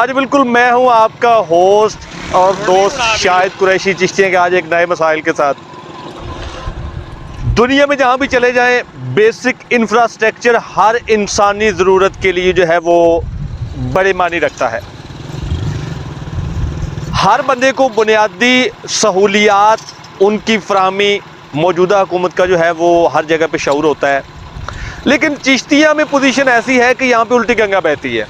आज बिल्कुल मैं हूं आपका होस्ट और दोस्त शाहिद कुरैशी चिश्ती के आज एक नए मसाइल के साथ। दुनिया में जहां भी चले जाएं, बेसिक इंफ्रास्ट्रक्चर हर इंसानी ज़रूरत के लिए जो है वो बड़े मानी रखता है। हर बंदे को बुनियादी सहूलियात उनकी फराहमी मौजूदा हुकूमत का जो है वो हर जगह पे शऊर होता है, लेकिन चिश्तिया में पोजीशन ऐसी है कि यहाँ पे उल्टी गंगा बहती है।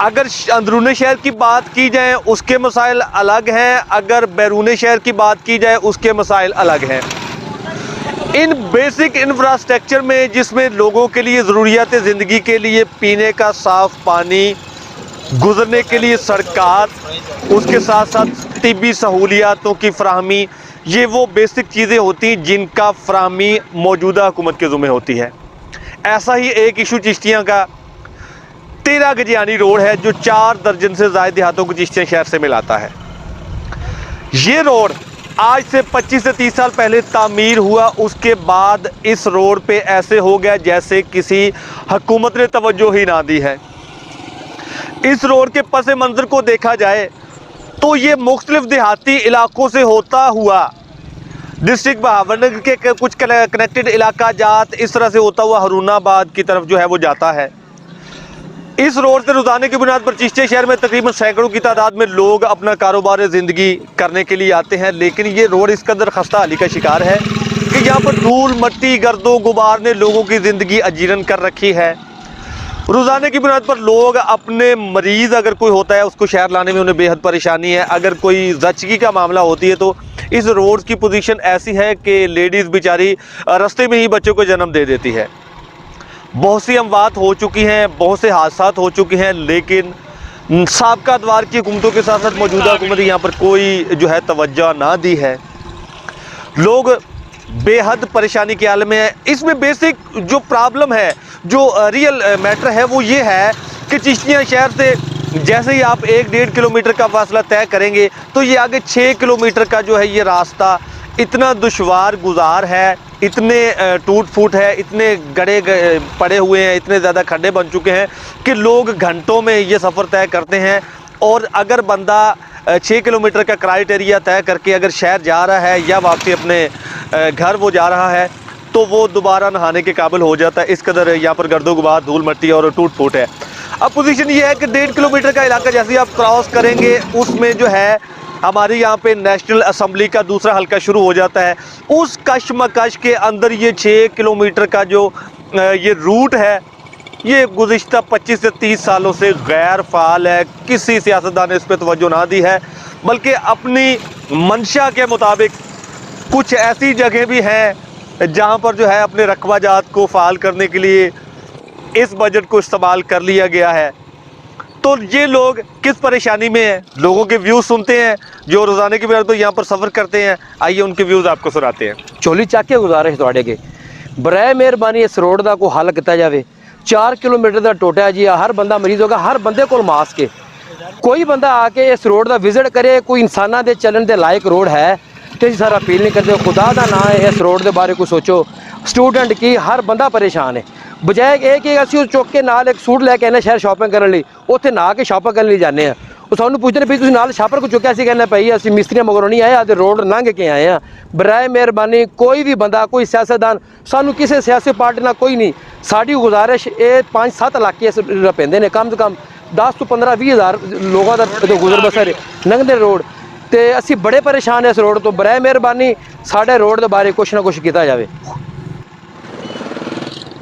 अगर अंदरूनी शहर की बात की जाए उसके मसाइल अलग हैं, अगर बैरून शहर की बात की जाए उसके मसाइल अलग हैं। इन बेसिक इंफ्रास्ट्रक्चर में जिसमें लोगों के लिए ज़रूरियात ज़िंदगी के लिए पीने का साफ़ पानी, गुज़रने के लिए सड़कात, उसके साथ साथ तिब्बी सहूलियातों की फराहमी, ये वो बेसिक चीज़ें होती जिनका फराहमी मौजूदा हुकूमत के ज़िम्मे होती है। ऐसा ही एक इशू चिश्तियाँ का 13 गजियानी रोड है जो 4 दर्जन से ज़ायद देहातों को चिश्तिया शहर से मिलाता है। ये रोड आज से 25 से 30 साल पहले तामीर हुआ, उसके बाद इस रोड पे ऐसे हो गया जैसे किसी हुकूमत ने तवज्जो ही ना दी है। इस रोड के पस मंज़र को देखा जाए तो ये मुख्तलिफ देहाती इलाकों से होता हुआ डिस्ट्रिक्ट बहावलनगर के कुछ कनेक्टेड इलाका जात इस तरह से होता हुआ हरूनाबाद की तरफ जो है वो जाता है। इस रोड से रोज़ाने की बुनियाद पर चिश्ती शहर में तकरीबन सैकड़ों की तादाद में लोग अपना कारोबार ज़िंदगी करने के लिए आते हैं, लेकिन ये रोड इस कदर खस्ता हाली का शिकार है कि यहाँ पर धूल मट्टी गर्दो गुबार ने लोगों की ज़िंदगी अजीरन कर रखी है। रोज़ाने की बुनियाद पर लोग अपने मरीज़ अगर कोई होता है उसको शहर लाने में उन्हें बेहद परेशानी है। अगर कोई ज़चगी का मामला होती है तो इस रोड की पोजीशन ऐसी है कि लेडीज़ बेचारी रास्ते में ही बच्चों को जन्म दे देती है। बहुत सी अमवात हो चुकी हैं, बहुत से हादसात हो चुके हैं, लेकिन साबका अदवार की हुकूमतों के साथ साथ मौजूदा हुकूमत यहाँ पर कोई जो है तवज्जो ना दी है। लोग बेहद परेशानी के आलम में है। इसमें बेसिक जो प्रॉब्लम है, जो रियल मैटर है वो ये है कि चिश्तिया शहर से जैसे ही आप 1-1.5 किलोमीटर का फासला तय करेंगे तो ये आगे 6 किलोमीटर का जो है ये रास्ता इतना दुश्वार गुजार है, इतने टूट फूट है, इतने गड़े पड़े हुए हैं, इतने ज़्यादा खड्डे बन चुके हैं कि लोग घंटों में ये सफ़र तय करते हैं। और अगर बंदा 6 किलोमीटर का क्राइटेरिया तय करके अगर शहर जा रहा है या वापसी अपने घर वो जा रहा है तो वो दोबारा नहाने के काबिल हो जाता है। इस कदर यहाँ पर गर्दो गुबार, धूल मट्टी और टूट फूट है। अब पोजीशन ये है कि 1.5 किलोमीटर का इलाका जैसे ही आप क्रॉस करेंगे उसमें जो है हमारे यहाँ पे नेशनल असम्बली का दूसरा हल्का शुरू हो जाता है। उस कशमकश के अंदर ये 6 किलोमीटर का जो ये रूट है ये गुज़िश्ता 25 से 30 सालों से गैर फ़ाल है। किसी सियासतदान ने इस पर तवज्जो ना दी है, बल्कि अपनी मंशा के मुताबिक कुछ ऐसी जगह भी हैं जहाँ पर जो है अपने रकबाजात को फ़ाल करने के लिए इस बजट को इस्तेमाल कर लिया गया है। तो ये लोग किस परेशानी में हैं, लोगों के व्यूज़ सुनते हैं जो रोज़ाने की बुनियाद पर यहाँ पर सफ़र करते हैं। आइए उनके व्यूज़ आपको सुनाते हैं। चोली चक के गुजारिश थोड़े के बराए मेहरबानी इस रोड का कोई हल किया जाए। 4 किलोमीटर का टोटा जी, हर बंदा मरीज़ होगा, हर बंदे को मास्क है। कोई बंदा आके इस रोड का विजिट करे, कोई इंसाना दे चलन के लायक रोड है तो इस सारा अपील नहीं करते। खुदा का ना है इस रोड के बारे को सोचो। स्टूडेंट की हर बंदा परेशान है, बजाय एक असं चुक के नाल एक सूट लैके आने शहर शॉपिंग करने लिए, उत्थे नहा के शॉपिंग करने जाने हैं। वो सानू पूछते भी तुम नाल छापर को चुक्या, असं कहना भाई असं मिस्त्रियां मगरों नहीं आए, आते रोड लंघ के आए हैं। बराए मेहरबानी कोई भी बंदा, कोई सियासतदान, सानू किसी सियासी पार्टी ना कोई नहीं, साड़ी गुजारिश ये 5-7 इलाके पेंदे ने, कम से कम 10 तो 15-20 हज़ार लोगों का गुजर बसर लंघते रोड, तो असी बड़े परेशान है इस रोड तो। बराए मेहरबानी साढ़े रोड के बारे कुछ ना कुछ किया जाए।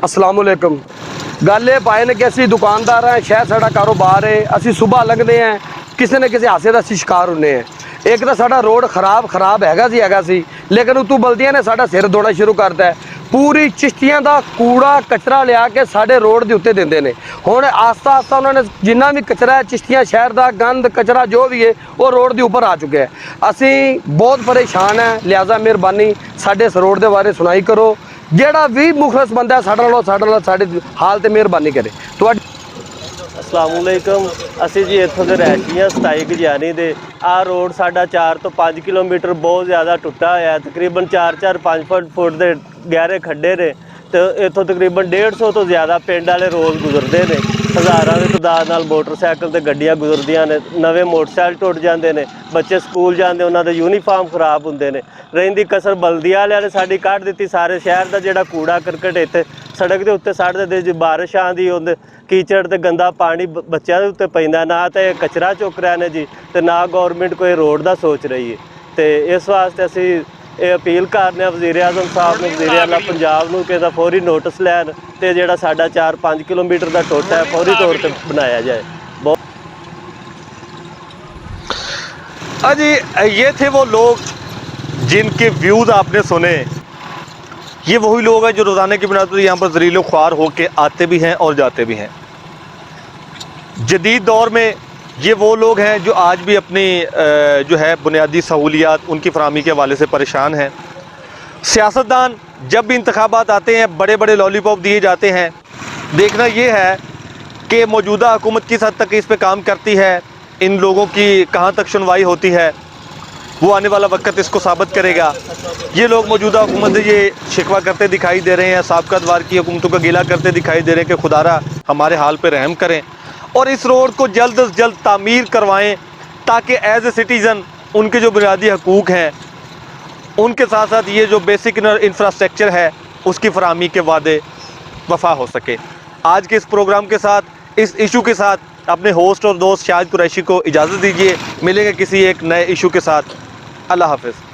असलामुअलैकुम। गल ये पाए ने कि असी दुकानदार हैं, शहर साड़ा कारोबार है, असी सुबह लंघते हैं किसी न किसी हादसे का शिकार होने हैं। एक तो साड़ा रोड खराब हैगा सी, लेकिन उतों बल्दियां ने साड़ा सिर धोना शुरू करता है। पूरी चिश्तियां का कूड़ा कचरा लिया के साढ़े रोड के उत्ते देंदे ने। हुण आस्ता आस्ता उन्होंने जिन्ना भी कचरा है चिश्तियां शहर का गंद कचरा जो भी है वो रोड के उपर आ चुके हैं। असी बहुत परेशान है, लिहाजा मेहरबानी साढ़े इस रोड के बारे सुनाई करो। जेड़ा भी मुखलस बंदा है साढ़े हाल ते मेहरबानी करे। अस्सलामुअलैकुम। असी जी इत्थों के रहायशी हाँ 27 गजियानी दे। आ रोड साडा 4 तो 5 किलोमीटर बहुत ज़्यादा टुटा होया, तकरीबन 4-4 5 फुट के गहरे खड्डे ने ਤੇ ਇੱਥੋਂ ਤਕਰੀਬਨ 150 ਤੋਂ ਜ਼ਿਆਦਾ ਪਿੰਡ ਵਾਲੇ ਰੋਜ਼ ਗੁਜ਼ਰਦੇ ਨੇ। ਹਜ਼ਾਰਾਂ ਦੀ ਤਾਦਾਦ ਨਾਲ ਮੋਟਰਸਾਈਕਲ ਤੇ ਗੱਡੀਆਂ ਗੁਜ਼ਰਦੀਆਂ ਨੇ, ਨਵੇਂ ਮੋਟਰਸਾਈਕਲ ਟੁੱਟ ਜਾਂਦੇ ਨੇ, ਬੱਚੇ ਸਕੂਲ ਜਾਂਦੇ ਉਹਨਾਂ ਦੇ ਯੂਨੀਫਾਰਮ ਖਰਾਬ ਹੁੰਦੇ ਨੇ। ਰਹਿੰਦੀ ਕਸਰ ਬਲਦੀਆਂ ਵਾਲਿਆਂ ਨੇ ਸਾਡੀ ਕੱਢ ਦਿੱਤੀ, ਸਾਰੇ ਸ਼ਹਿਰ ਦਾ ਜਿਹੜਾ ਕੂੜਾ ਕਰਕਟ ਇੱਥੇ ਸੜਕ ਦੇ ਉੱਤੇ ਸੱਟ ਦਿੰਦੇ। ਜੇ ਬਾਰਿਸ਼ ਆਉਂਦੀ ਉਹਦੇ ਕੀਚੜ ਤੇ ਗੰਦਾ ਪਾਣੀ ਬੱਚਿਆਂ ਦੇ ਉੱਤੇ ਪੈਂਦਾ, ਨਾ ਤਾਂ ਇਹ ਕਚਰਾ ਚੁੱਕ ਰਹੇ ਨੇ ਜੀ ਤੇ ਨਾ ਗੌਰਮੈਂਟ ਕੋਈ ਰੋਡ ਦਾ ਸੋਚ ਰਹੀ ਹੈ। ਤੇ ਇਸ ਵਾਸਤੇ ਅਸੀਂ ਇਹ ਅਪੀਲ ਕਰਨੇ ਆ ਵਜ਼ੀਰ ਆਜ਼ਮ ਸਾਹਿਬ ਨੂੰ, ਵਜ਼ੀਰ ਆਲਾ ਪੰਜਾਬ ਨੂੰ ਕਿ ਇਹਦਾ ਫੌਰੀ ਨੋਟਿਸ ਲੈਣ ਤੇ ਜਿਹੜਾ ਸਾਡਾ 4-5 किलोमीटर ਦਾ ਟੋਟਾ ਹੈ ਫੌਰੀ ਤੌਰ ਤੇ ਬਣਾਇਆ ਜਾਏ। अजी ये थे वो लोग जिनके व्यूज़ आपने सुने। ये वही लोग हैं जो रोज़ाना की बुनियाद पर यहाँ पर ज़रीलो ख्वार होकर आते भी हैं और जाते भी हैं। जदीद दौर में ये वो लोग हैं जो आज भी अपनी जो है बुनियादी सहूलियात उनकी फराहमी के हवाले से परेशान हैं। सियासतदान जब भी इंतखाबात आते हैं बड़े बड़े लॉलीपॉप दिए जाते हैं। देखना ये है कि मौजूदा हुकूमत किस हद तक इस पर काम करती है, इन लोगों की कहाँ तक सुनवाई होती है, वो आने वाला वक्त इसको साबित करेगा। ये लोग मौजूदा हुकूमत से ये शिकवा करते दिखाई दे रहे हैं, साबिक़ा दौर की हुकूमतों का गिला करते दिखाई दे रहे हैं कि खुदारा हमारे हाल पर रहम करें और इस रोड को जल्द से जल्द तामीर करवाएं ताकि एज ए सिटीज़न उनके जो बुनियादी हकूक़ हैं उनके साथ साथ ये जो बेसिक इंफ्रास्ट्रक्चर है उसकी फराहमी के वादे वफा हो सके। आज के इस प्रोग्राम के साथ, इस इशू के साथ अपने होस्ट और दोस्त शाहिद कुरैशी को इजाज़त दीजिए। मिलेंगे किसी एक नए इशू के साथ। अल्लाह हाफ़िज़।